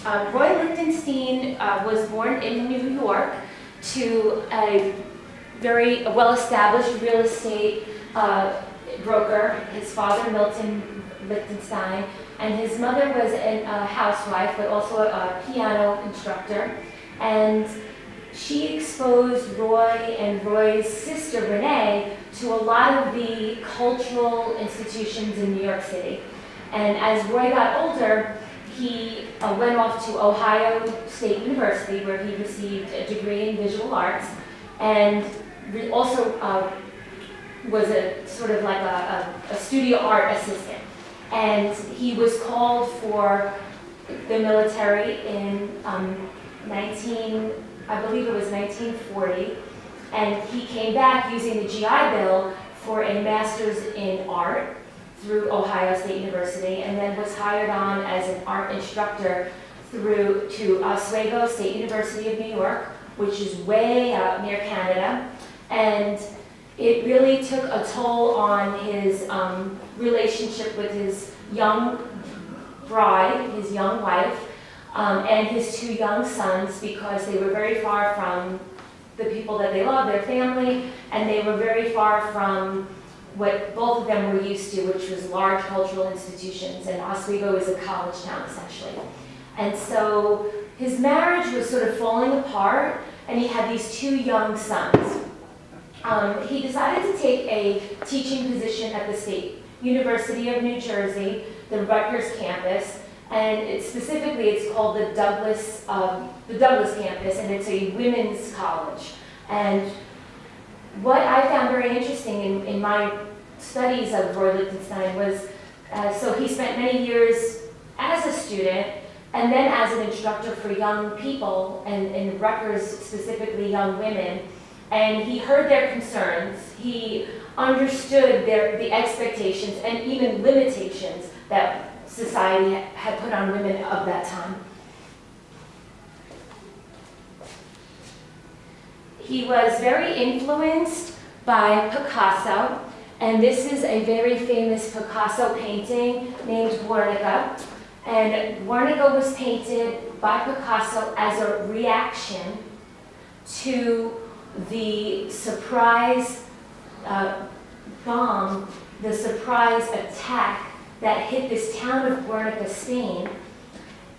Roy Lichtenstein was born in New York to a very well-established real estate broker. His father, Milton Lichtenstein, and his mother was a housewife, but also a piano instructor. And she exposed Roy and Roy's sister, Renee, to a lot of the cultural institutions in New York City. And as Roy got older, he went off to Ohio State University, where he received a degree in visual arts, and also was a sort of like a studio art assistant. And he was called for the military in I believe it was 1940, and he came back using the GI Bill for a master's in art through Ohio State University, and then was hired on as an art instructor to Oswego State University of New York, which is way out near Canada. And it really took a toll on his relationship with his young bride, his young wife, and his two young sons, because they were very far from the people that they loved, their family, and they were very far from what both of them were used to, which was large cultural institutions, and Oswego is a college town, essentially. And so his marriage was sort of falling apart, and he had these two young sons. He decided to take a teaching position at the State University of New Jersey, the Rutgers campus, and it's called the Douglas campus, and it's a women's college. And what I found very interesting in my studies of Roy Lichtenstein was, so he spent many years as a student and then as an instructor for young people, and in Rutgers specifically young women, and he heard their concerns. He understood the expectations and even limitations that society had put on women of that time. He was very influenced by Picasso, and this is a very famous Picasso painting named Guernica. And Guernica was painted by Picasso as a reaction to the surprise bomb, the surprise attack that hit this town of Guernica, Spain,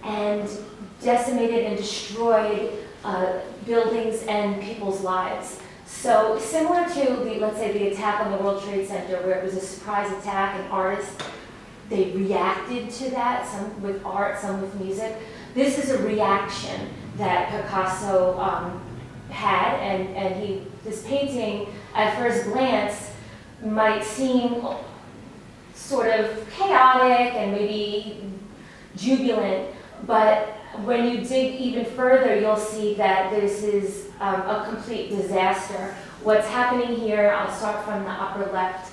and decimated and destroyed buildings and people's lives. So similar to let's say the attack on the World Trade Center, where it was a surprise attack and artists, they reacted to that, some with art, some with music. This is a reaction that Picasso had, and this painting at first glance might seem sort of chaotic and maybe jubilant, but when you dig even further, you'll see that this is a complete disaster. What's happening here, I'll start from the upper left.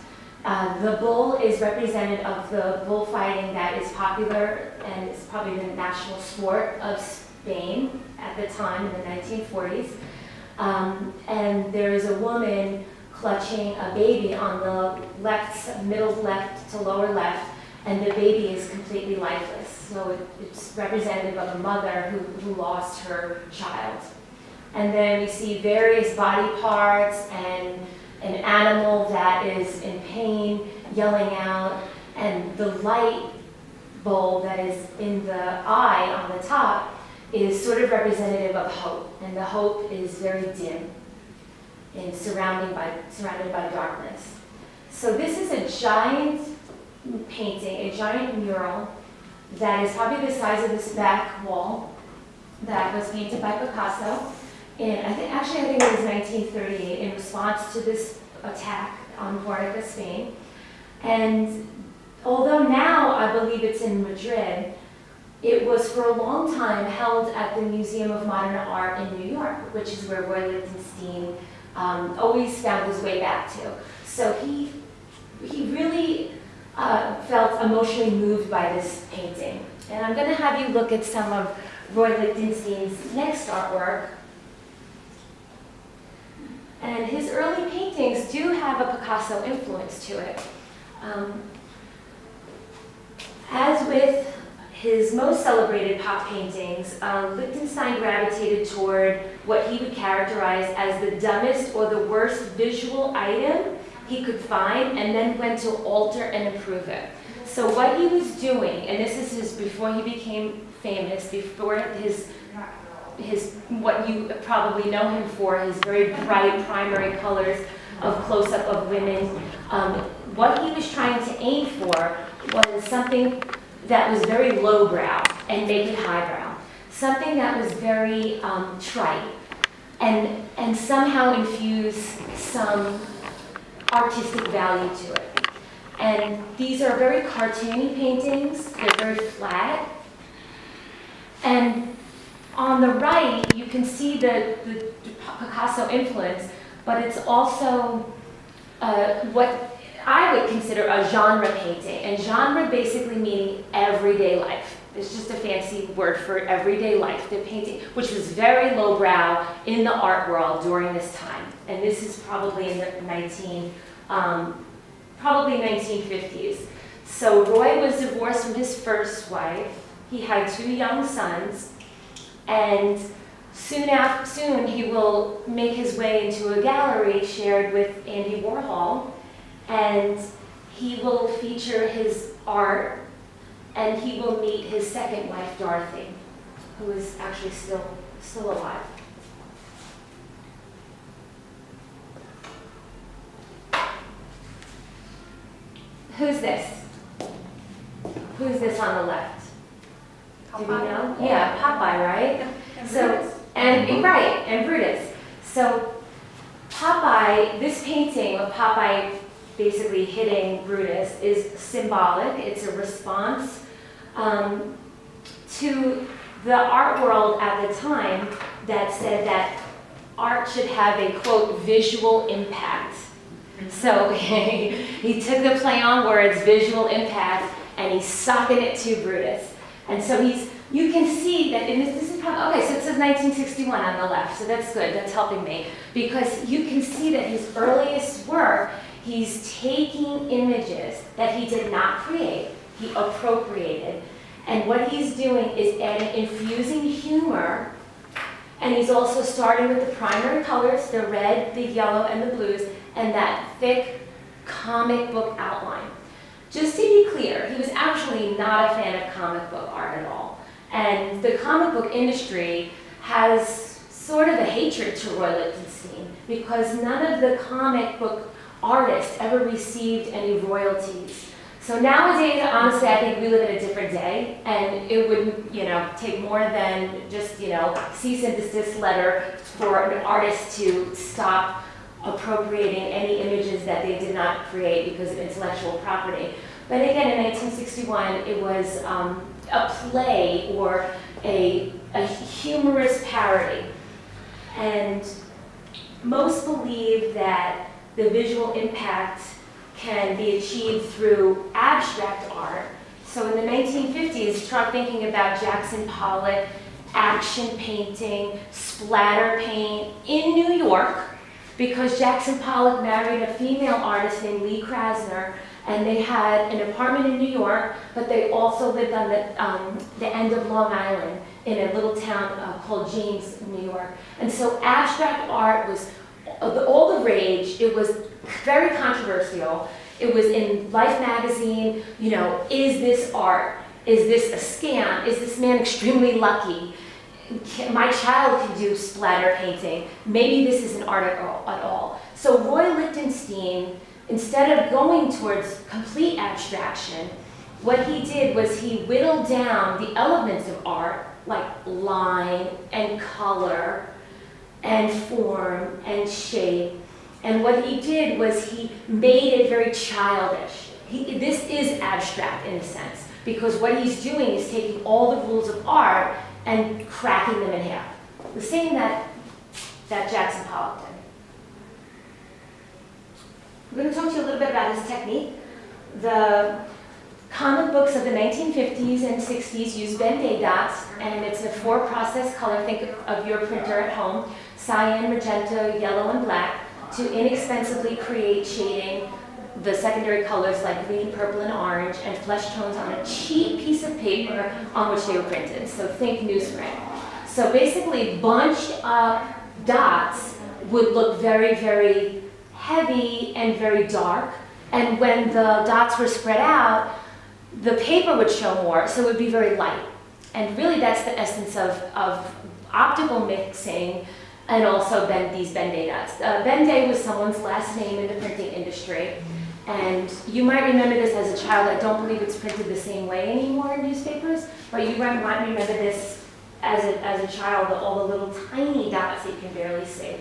The bull is representative of the bullfighting that is popular, and it's probably the national sport of Spain at the time in the 1940s. And there is a woman clutching a baby on the left, middle left to lower left, and the baby is completely lifeless. So it's representative of a mother who lost her child. And then we see various body parts and an animal that is in pain, yelling out, and the light bulb that is in the eye on the top is sort of representative of hope, and the hope is very dim and surrounded by darkness. So this is a giant painting, a giant mural that is probably the size of this back wall that was painted by Picasso. And I think it was 1938 in response to this attack on Guernica, Spain. And although now I believe it's in Madrid, it was for a long time held at the Museum of Modern Art in New York, which is where Roy Lichtenstein always found his way back to. So he really felt emotionally moved by this painting. And I'm going to have you look at some of Roy Lichtenstein's next artwork. And his early paintings do have a Picasso influence to it. As with his most celebrated pop paintings, Lichtenstein gravitated toward what he would characterize as the dumbest or the worst visual item he could find, and then went to alter and improve it. So what he was doing, and this is before he became famous, before his what you probably know him for, his very bright primary colors of close-up of women, what he was trying to aim for was something that was very lowbrow and make it highbrow. Something that was very trite and somehow infuse some artistic value to it. And these are very cartoony paintings, they're very flat. And on the right, you can see the Picasso influence, but it's also what I would consider a genre painting, and genre basically meaning everyday life. It's just a fancy word for everyday life. The painting, which was very lowbrow in the art world during this time, and this is probably in the 1950s. So Roy was divorced from his first wife. He had 2 young sons, and soon he will make his way into a gallery shared with Andy Warhol. And he will feature his art, and he will meet his second wife, Dorothy, who is actually still alive. Who's this? Who's this on the left? Do we know? Yeah, Popeye, right? And Brutus. So Popeye, this painting of Popeye basically hitting Brutus is symbolic. It's a response to the art world at the time that said that art should have a, quote, visual impact. So he took the play on words, visual impact, and he's socking it to Brutus. And so you can see that, and this is probably, okay, so it says 1961 on the left, so that's good, that's helping me. Because you can see that his earliest work, he's taking images that he did not create, he appropriated, and what he's doing is infusing humor, and he's also starting with the primary colors, the red, the yellow, and the blues, and that thick comic book outline. Just to be clear, he was actually not a fan of comic book art at all, and the comic book industry has sort of a hatred to Roy Lichtenstein because none of the comic book artists ever received any royalties. So nowadays, honestly, I think we live in a different day, and it would, take more than just, cease and desist letter for an artist to stop appropriating any images that they did not create because of intellectual property. But again, in 1961, it was a play or a humorous parody. And most believe that the visual impact can be achieved through abstract art. So in the 1950s, start thinking about Jackson Pollock, action painting, splatter paint in New York, because Jackson Pollock married a female artist named Lee Krasner, and they had an apartment in New York, but they also lived on the end of Long Island in a little town called James, New York. And so abstract art was all the rage. It was very controversial. It was in Life magazine, is this art? Is this a scam? Is this man extremely lucky? My child can do splatter painting. Maybe this isn't art at all. So Roy Lichtenstein, instead of going towards complete abstraction, what he did was he whittled down the elements of art, like line and color and form and shape. And what he did was he made it very childish. This is abstract in a sense, because what he's doing is taking all the rules of art and cracking them in half. The same that Jackson Pollock did. I'm going to talk to you a little bit about his technique. The comic books of the 1950s and 60s use Ben-Day dots, and it's a 4-process color. Think of your printer at home: cyan, magenta, yellow, and black, to inexpensively create shading the secondary colors like green, purple, and orange, and flesh tones on a cheap piece of paper on which they were printed. So think newsprint. So basically, bunched up dots would look very, very heavy and very dark. And when the dots were spread out, the paper would show more, so it would be very light. And really, that's the essence of optical mixing, and also these Ben-Day dots. Ben-Day was someone's last name in the printing industry. And you might remember this as a child. I don't believe it's printed the same way anymore in newspapers, but you might remember this as a child, all the little tiny dots that you can barely see.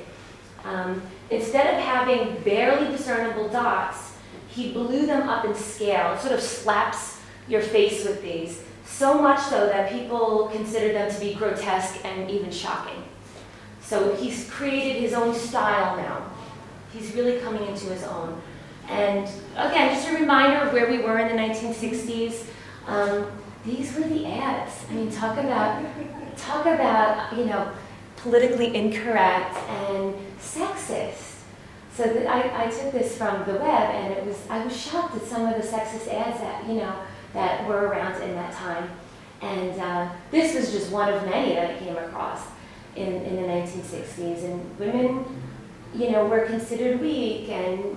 Instead of having barely discernible dots, he blew them up in scale. It sort of slaps your face with these, so much so that people consider them to be grotesque and even shocking. So he's created his own style now. He's really coming into his own. And again, just a reminder of where we were in the 1960s. These were the ads. I mean, talk about, politically incorrect and sexist. So I took this from the web, and I was shocked at some of the sexist ads that were around in that time. And this was just one of many that I came across in the 1960s. And women, were considered weak and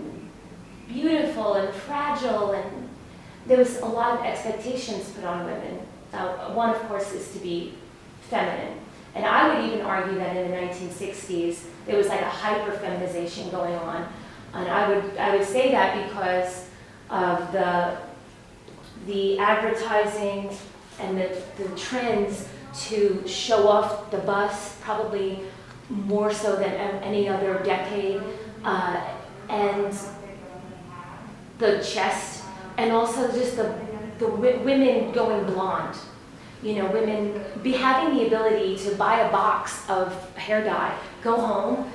beautiful and fragile, and there was a lot of expectations put on women. One, of course, is to be feminine. And I would even argue that in the 1960s, there was like a hyper-feminization going on. And I would say that because of the advertising and the trends to show off the bust, probably more so than any other decade, and the chest, and also just the women going blonde. Women having the ability to buy a box of hair dye, go home,